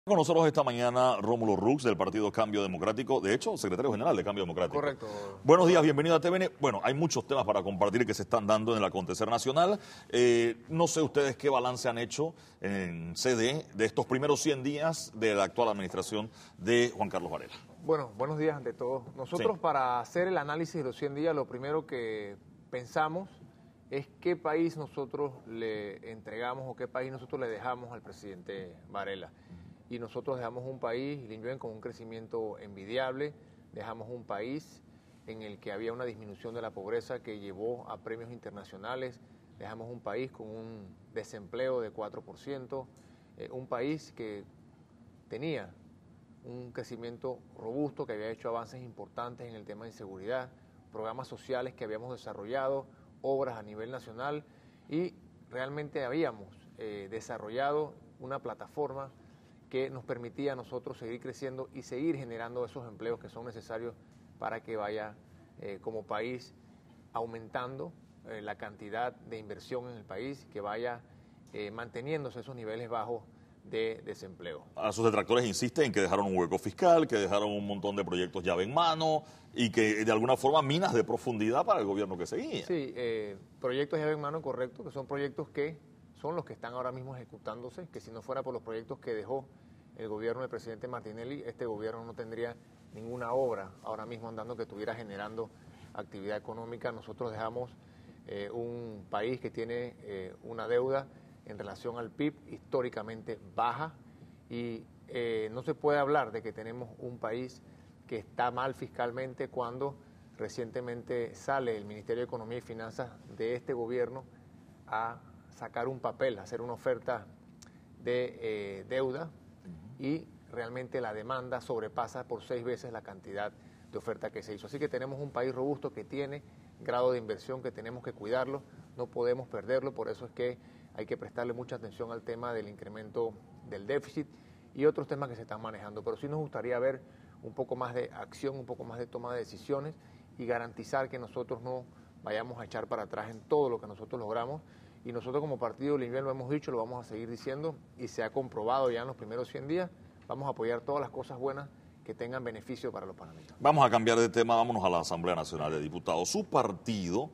Con nosotros esta mañana Rómulo Rux del Partido Cambio Democrático, de hecho, secretario general de Cambio Democrático. Correcto. Buenos días, bienvenido a TVN. Bueno, hay muchos temas para compartir que se están dando en el acontecer nacional. No sé ustedes qué balance han hecho en CD de estos primeros 100 días de la actual administración de Juan Carlos Varela. Bueno, buenos días ante todo. Nosotros para hacer el análisis de los 100 días, lo primero que pensamos es qué país nosotros le entregamos o qué país nosotros le dejamos al presidente Varela. Y nosotros dejamos un país, Linjoen, con un crecimiento envidiable, dejamos un país en el que había una disminución de la pobreza que llevó a premios internacionales, dejamos un país con un desempleo de 4%, un país que tenía un crecimiento robusto, que había hecho avances importantes en el tema de inseguridad, programas sociales que habíamos desarrollado, obras a nivel nacional y realmente habíamos desarrollado una plataforma que nos permitía a nosotros seguir creciendo y seguir generando esos empleos que son necesarios para que vaya como país aumentando la cantidad de inversión en el país, que vaya manteniéndose esos niveles bajos de desempleo. A sus detractores insisten en que dejaron un hueco fiscal, que dejaron un montón de proyectos llave en mano y que de alguna forma minas de profundidad para el gobierno que seguía. Sí, proyectos llave en mano, correcto, que son proyectos que son los que están ahora mismo ejecutándose, que si no fuera por los proyectos que dejó el gobierno del presidente Martinelli, este gobierno no tendría ninguna obra ahora mismo andando que estuviera generando actividad económica. Nosotros dejamos un país que tiene una deuda en relación al PIB históricamente baja y no se puede hablar de que tenemos un país que está mal fiscalmente cuando recientemente sale el Ministerio de Economía y Finanzas de este gobierno a sacar un papel, a hacer una oferta de deuda y realmente la demanda sobrepasa por 6 veces la cantidad de oferta que se hizo. Así que tenemos un país robusto que tiene grado de inversión, que tenemos que cuidarlo, no podemos perderlo, por eso es que hay que prestarle mucha atención al tema del incremento del déficit y otros temas que se están manejando. Pero sí nos gustaría ver un poco más de acción, un poco más de toma de decisiones y garantizar que nosotros no vayamos a echar para atrás en todo lo que nosotros logramos. Y nosotros como partido Linjoen lo hemos dicho, lo vamos a seguir diciendo y se ha comprobado ya en los primeros 100 días. Vamos a apoyar todas las cosas buenas que tengan beneficio para los panameños. Vamos a cambiar de tema, vámonos a la Asamblea Nacional de Diputados. Su partido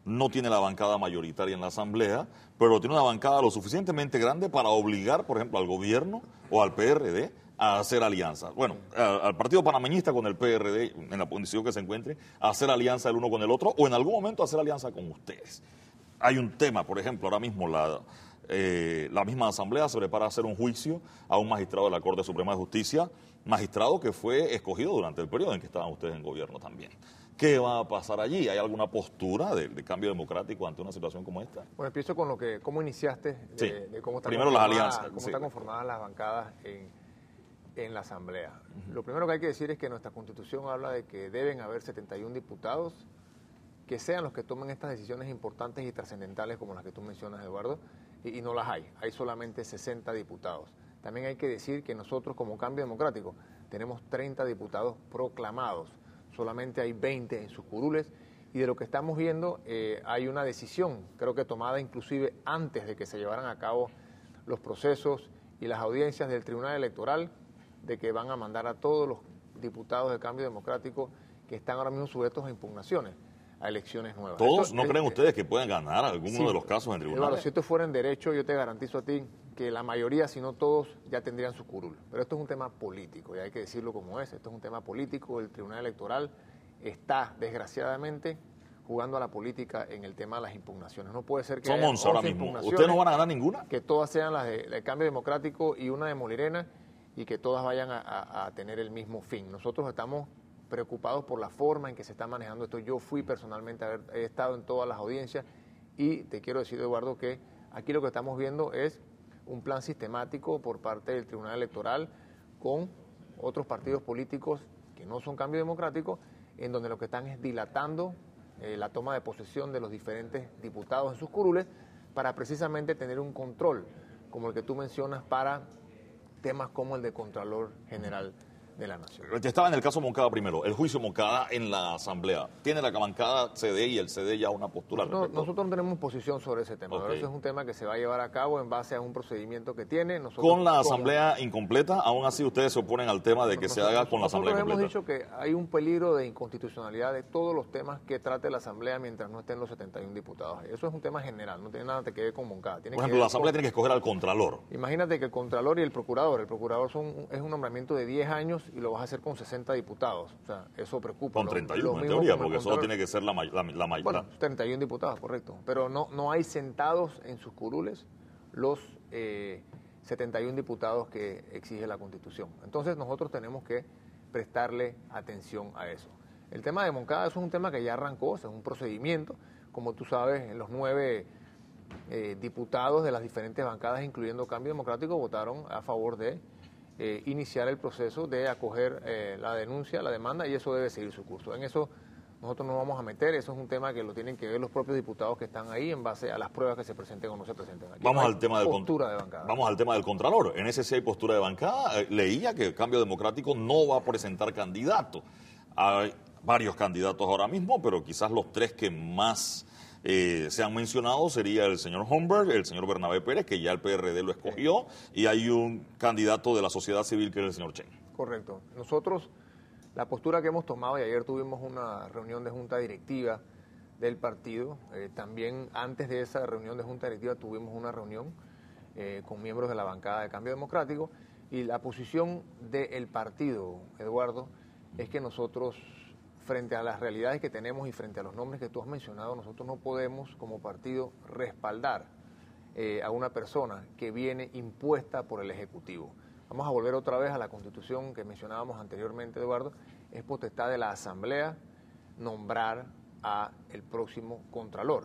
no tiene la bancada mayoritaria en la Asamblea, pero tiene una bancada lo suficientemente grande para obligar, por ejemplo, al gobierno o al PRD a hacer alianzas. Bueno, al partido panameñista con el PRD, en la posición que se encuentre, a hacer alianza el uno con el otro o en algún momento a hacer alianza con ustedes. Hay un tema, por ejemplo, ahora mismo la misma Asamblea se prepara a hacer un juicio a un magistrado de la Corte Suprema de Justicia, magistrado que fue escogido durante el periodo en que estaban ustedes en gobierno también. ¿Qué va a pasar allí? ¿Hay alguna postura de cambio democrático ante una situación como esta? Bueno, empiezo con cómo iniciaste, de cómo están primero las alianzas. Cómo están conformadas las bancadas en la Asamblea. Lo primero que hay que decir es que nuestra Constitución habla de que deben haber 71 diputados que sean los que tomen estas decisiones importantes y trascendentales como las que tú mencionas, Eduardo, y no las hay solamente 60 diputados. También hay que decir que nosotros como Cambio Democrático tenemos 30 diputados proclamados, solamente hay 20 en sus curules y de lo que estamos viendo hay una decisión, creo que tomada inclusive antes de que se llevaran a cabo los procesos y las audiencias del Tribunal Electoral, de que van a mandar a todos los diputados del Cambio Democrático que están ahora mismo sujetos a impugnaciones, a elecciones nuevas. ¿Todos no creen ustedes que pueden ganar alguno de los casos en tribunales? Eduardo, si esto fuera en derecho, yo te garantizo a ti que la mayoría, si no todos, ya tendrían su curul. Pero esto es un tema político, y hay que decirlo como es. Esto es un tema político. El Tribunal Electoral está, desgraciadamente, jugando a la política en el tema de las impugnaciones. No puede ser que haya 11 ahora mismo. ¿Ustedes no van a ganar ninguna? Que todas sean las de Cambio Democrático y una de Molirena, y que todas vayan a tener el mismo fin. Nosotros estamos preocupados por la forma en que se está manejando esto. Yo fui personalmente, he estado en todas las audiencias y te quiero decir, Eduardo, que aquí lo que estamos viendo es un plan sistemático por parte del Tribunal Electoral con otros partidos políticos que no son Cambio Democrático, en donde lo que están es dilatando la toma de posesión de los diferentes diputados en sus curules para precisamente tener un control, como el que tú mencionas, para temas como el de Contralor General de la nación. Estaba en el caso Moncada primero, el juicio Moncada en la Asamblea. ¿Tiene la bancada CD y el CD ya una postura al respecto? Nosotros no tenemos posición sobre ese tema. Okay. Eso es un tema que se va a llevar a cabo en base a un procedimiento que tiene. Con la Asamblea incompleta, aún así ustedes se oponen al tema de que se haga con la Asamblea incompleta. Nosotros hemos incompleta. dicho que hay un peligro de inconstitucionalidad de todos los temas que trate la Asamblea mientras no estén los 71 diputados. Eso es un tema general, no tiene nada que ver con Moncada. Por ejemplo, la Asamblea tiene que escoger al Contralor. Imagínate que el Contralor y el Procurador es un nombramiento de 10 años y lo vas a hacer con 60 diputados. O sea, eso preocupa. Con 31 en teoría, porque eso tiene que ser la mayoría. Bueno, 31 diputados, correcto. Pero no hay sentados en sus curules los 71 diputados que exige la Constitución. Entonces nosotros tenemos que prestarle atención a eso. El tema de Moncada eso es un tema que ya arrancó, es un procedimiento. Como tú sabes, los 9 diputados de las diferentes bancadas, incluyendo Cambio Democrático, votaron a favor de iniciar el proceso de acoger la denuncia, la demanda, y eso debe seguir su curso. En eso nosotros no vamos a meter, eso es un tema que lo tienen que ver los propios diputados que están ahí en base a las pruebas que se presenten o no se presenten. Aquí Vamos no al tema postura de bancada. Vamos al tema del Contralor. En ese sí hay postura de bancada. Leía que Cambio Democrático no va a presentar candidato. Hay varios candidatos ahora mismo, pero quizás los 3 que más se han mencionado sería el señor Homberg, el señor Bernabé Pérez, que ya el PRD lo escogió, y hay un candidato de la sociedad civil que es el señor Chen. Correcto. Nosotros, la postura que hemos tomado, y ayer tuvimos una reunión de junta directiva del partido, también antes de esa reunión de junta directiva tuvimos una reunión con miembros de la bancada de Cambio Democrático, y la posición del partido, Eduardo, es que nosotros, frente a las realidades que tenemos y frente a los nombres que tú has mencionado, nosotros no podemos como partido respaldar a una persona que viene impuesta por el Ejecutivo. Vamos a volver otra vez a la Constitución que mencionábamos anteriormente, Eduardo. Es potestad de la Asamblea nombrar a el próximo Contralor.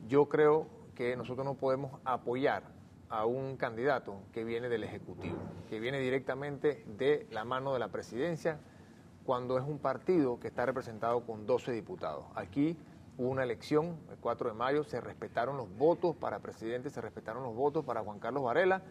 Yo creo que nosotros no podemos apoyar a un candidato que viene del Ejecutivo, que viene directamente de la mano de la Presidencia, cuando es un partido que está representado con 12 diputados. Aquí hubo una elección, el 4 de mayo, se respetaron los votos para presidente, se respetaron los votos para Juan Carlos Varela,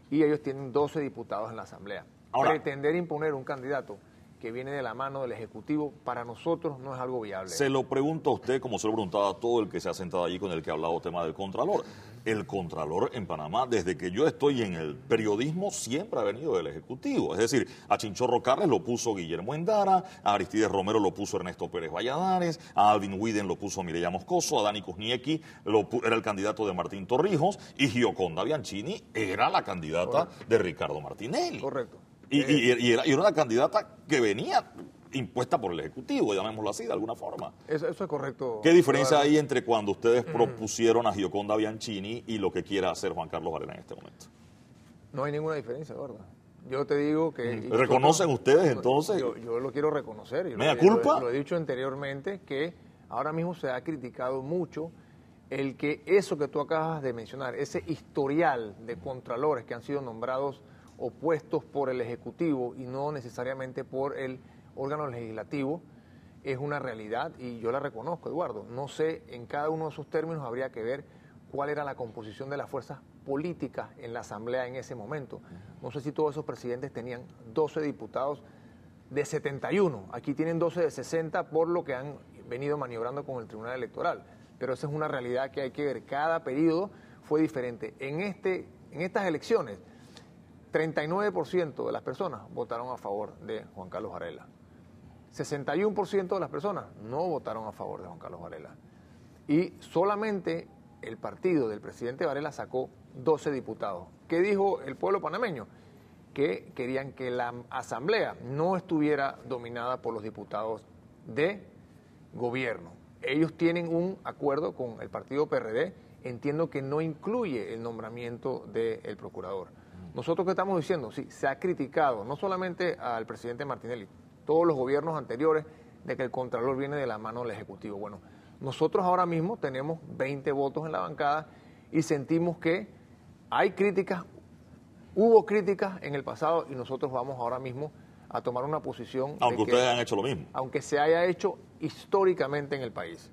y ellos tienen 12 diputados en la Asamblea. Ahora, pretender imponer un candidato que viene de la mano del Ejecutivo, para nosotros no es algo viable. Se lo pregunto a usted, como se lo preguntaba a todo el que se ha sentado allí con el que ha hablado tema del Contralor. El Contralor en Panamá, desde que yo estoy en el periodismo, siempre ha venido del Ejecutivo. Es decir, a Chinchorro Carles lo puso Guillermo Endara, a Aristides Romero lo puso Ernesto Pérez Valladares, a Alvin Widen lo puso Mireya Moscoso, a Dani Kuzniecki era el candidato de Martín Torrijos, y Gioconda Bianchini era la candidata de Ricardo Martinelli. Correcto. Y era una candidata que venía impuesta por el Ejecutivo, llamémoslo así, de alguna forma. Eso es correcto. ¿Qué diferencia hay entre cuando ustedes propusieron a Gioconda Bianchini y lo que quiera hacer Juan Carlos Varela en este momento? No hay ninguna diferencia, ¿verdad? Yo te digo que... ¿Reconocen ustedes entonces? Yo lo quiero reconocer. ¿Mea culpa? Lo he dicho anteriormente, que ahora mismo se ha criticado mucho el que eso que tú acabas de mencionar, ese historial de contralores que han sido nombrados opuestos por el Ejecutivo y no necesariamente por el órgano legislativo, es una realidad y yo la reconozco, Eduardo. No sé, en cada uno de esos términos habría que ver cuál era la composición de las fuerzas políticas en la Asamblea en ese momento. No sé si todos esos presidentes tenían 12 diputados de 71. Aquí tienen 12 de 60 por lo que han venido maniobrando con el Tribunal Electoral. Pero esa es una realidad que hay que ver. Cada periodo fue diferente. En estas elecciones, 39% de las personas votaron a favor de Juan Carlos Varela. 61% de las personas no votaron a favor de Juan Carlos Varela. Y solamente el partido del presidente Varela sacó 12 diputados. ¿Qué dijo el pueblo panameño? Que querían que la asamblea no estuviera dominada por los diputados de gobierno. Ellos tienen un acuerdo con el partido PRD, entiendo que no incluye el nombramiento del procurador. Nosotros, ¿qué estamos diciendo? Sí, se ha criticado, no solamente al presidente Martinelli, todos los gobiernos anteriores, de que el Contralor viene de la mano del Ejecutivo. Bueno, nosotros ahora mismo tenemos 20 votos en la bancada y sentimos que hay críticas, hubo críticas en el pasado y nosotros vamos ahora mismo a tomar una posición. Aunque ustedes han hecho lo mismo. Aunque se haya hecho históricamente en el país.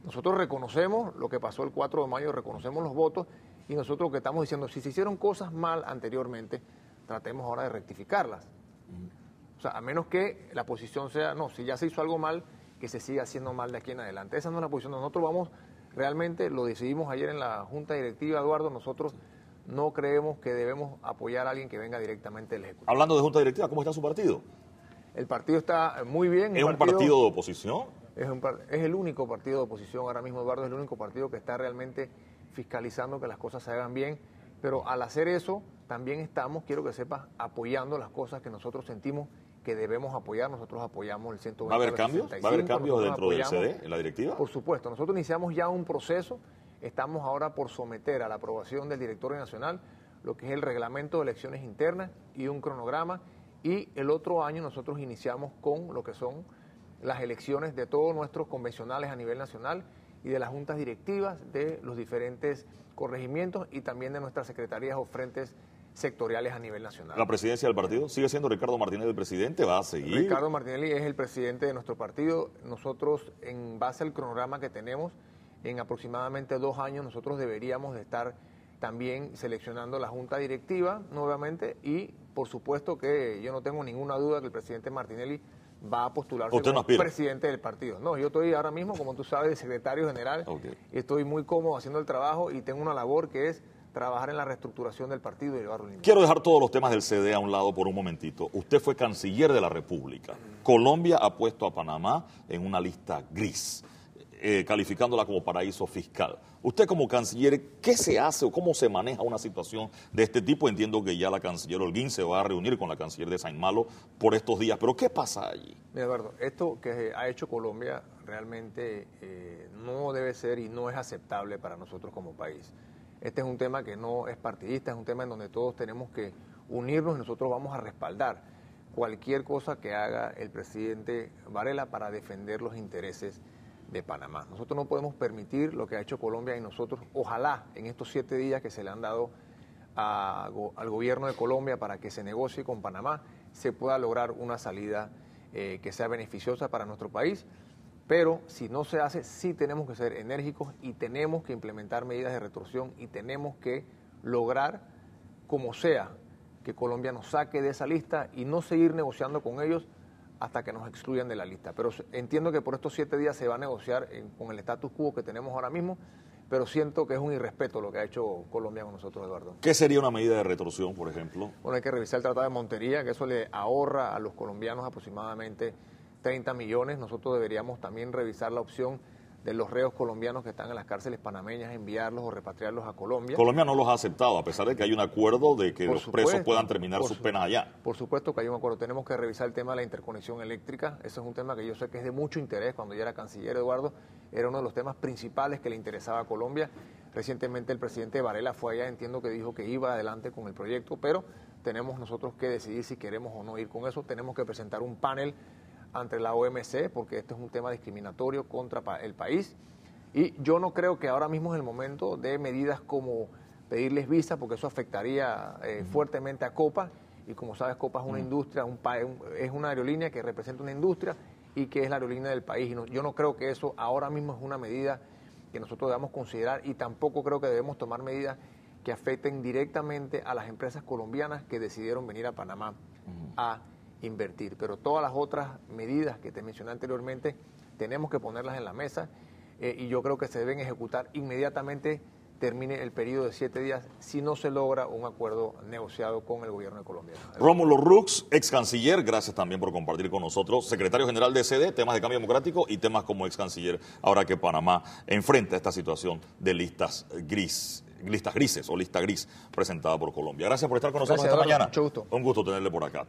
Nosotros reconocemos lo que pasó el 4 de mayo, reconocemos los votos y nosotros lo que estamos diciendo, si se hicieron cosas mal anteriormente, tratemos ahora de rectificarlas. O sea, a menos que la posición sea, no, si ya se hizo algo mal, que se siga haciendo mal de aquí en adelante. Esa no es la posición. Nosotros vamos, realmente lo decidimos ayer en la Junta Directiva, Eduardo, nosotros no creemos que debemos apoyar a alguien que venga directamente del Ejecutivo. Hablando de Junta Directiva, ¿cómo está su partido? El partido está muy bien. ¿Es un partido de oposición? Es el único partido de oposición ahora mismo, Eduardo, es el único partido que está realmente fiscalizando que las cosas se hagan bien, pero al hacer eso también estamos, quiero que sepas, apoyando las cosas que nosotros sentimos que debemos apoyar. Nosotros apoyamos el 120. ¿Va a haber cambios? ¿Va a haber cambios dentro del CD, en la directiva? Por supuesto, nosotros iniciamos ya un proceso, estamos ahora por someter a la aprobación del directorio nacional lo que es el reglamento de elecciones internas y un cronograma, y el otro año nosotros iniciamos con lo que son las elecciones de todos nuestros convencionales a nivel nacional y de las juntas directivas de los diferentes corregimientos y también de nuestras secretarías o frentes sectoriales a nivel nacional. ¿La presidencia del partido sigue siendo Ricardo Martinelli el presidente? ¿Va a seguir? Ricardo Martinelli es el presidente de nuestro partido. Nosotros, en base al cronograma que tenemos, en aproximadamente 2 años nosotros deberíamos de estar también seleccionando la junta directiva nuevamente, y por supuesto que yo no tengo ninguna duda que el presidente Martinelli va a postularse como presidente del partido. No, yo estoy ahora mismo, como tú sabes, de secretario general. Okay. Estoy muy cómodo haciendo el trabajo y tengo una labor que es trabajar en la reestructuración del partido y llevarlo limpio. Quiero dejar todos los temas del CD a un lado por un momentito. Usted fue canciller de la República. Colombia ha puesto a Panamá en una lista gris, calificándola como paraíso fiscal. Usted como canciller, ¿qué se hace o cómo se maneja una situación de este tipo? Entiendo que ya la canciller Holguín se va a reunir con la canciller de Saint Malo por estos días, pero ¿qué pasa allí? Mira, Eduardo, esto que ha hecho Colombia realmente no debe ser y no es aceptable para nosotros como país. Este es un tema que no es partidista, es un tema en donde todos tenemos que unirnos y nosotros vamos a respaldar cualquier cosa que haga el presidente Varela para defender los intereses de Panamá. Nosotros no podemos permitir lo que ha hecho Colombia, y nosotros, ojalá, en estos 7 días que se le han dado al gobierno de Colombia para que se negocie con Panamá, se pueda lograr una salida que sea beneficiosa para nuestro país. Pero si no se hace, sí tenemos que ser enérgicos y tenemos que implementar medidas de retorsión y tenemos que lograr, como sea, que Colombia nos saque de esa lista y no seguir negociando con ellos hasta que nos excluyan de la lista. Pero entiendo que por estos 7 días se va a negociar con el status quo que tenemos ahora mismo, pero siento que es un irrespeto lo que ha hecho Colombia con nosotros, Eduardo. ¿Qué sería una medida de retorsión, por ejemplo? Bueno, hay que revisar el Tratado de Montería, que eso le ahorra a los colombianos aproximadamente 30 millones. Nosotros deberíamos también revisar la opción de los reos colombianos que están en las cárceles panameñas, enviarlos o repatriarlos a Colombia. Colombia no los ha aceptado, a pesar de que hay un acuerdo de que los presos puedan terminar sus penas allá. Por supuesto que hay un acuerdo. Tenemos que revisar el tema de la interconexión eléctrica. Eso es un tema que yo sé que es de mucho interés. Cuando yo era canciller, Eduardo, era uno de los temas principales que le interesaba a Colombia. Recientemente el presidente Varela fue allá, entiendo que dijo que iba adelante con el proyecto, pero tenemos nosotros que decidir si queremos o no ir con eso. Tenemos que presentar un panel ante la OMC, porque este es un tema discriminatorio contra el país, y yo no creo que ahora mismo es el momento de medidas como pedirles visa, porque eso afectaría fuertemente a Copa, y como sabes, Copa es una industria, es una aerolínea que representa una industria y que es la aerolínea del país, y yo no creo que eso ahora mismo es una medida que nosotros debamos considerar, y tampoco creo que debemos tomar medidas que afecten directamente a las empresas colombianas que decidieron venir a Panamá a invertir. Pero todas las otras medidas que te mencioné anteriormente tenemos que ponerlas en la mesa, y yo creo que se deben ejecutar inmediatamente termine el periodo de 7 días si no se logra un acuerdo negociado con el gobierno de Colombia. Rómulo Rux, ex canciller, gracias también por compartir con nosotros, secretario general de CD, temas de cambio democrático y temas como ex canciller, ahora que Panamá enfrenta esta situación de listas grises o lista gris presentada por Colombia. Gracias por estar con nosotros esta mañana. Mucho gusto. Un gusto tenerle por acá.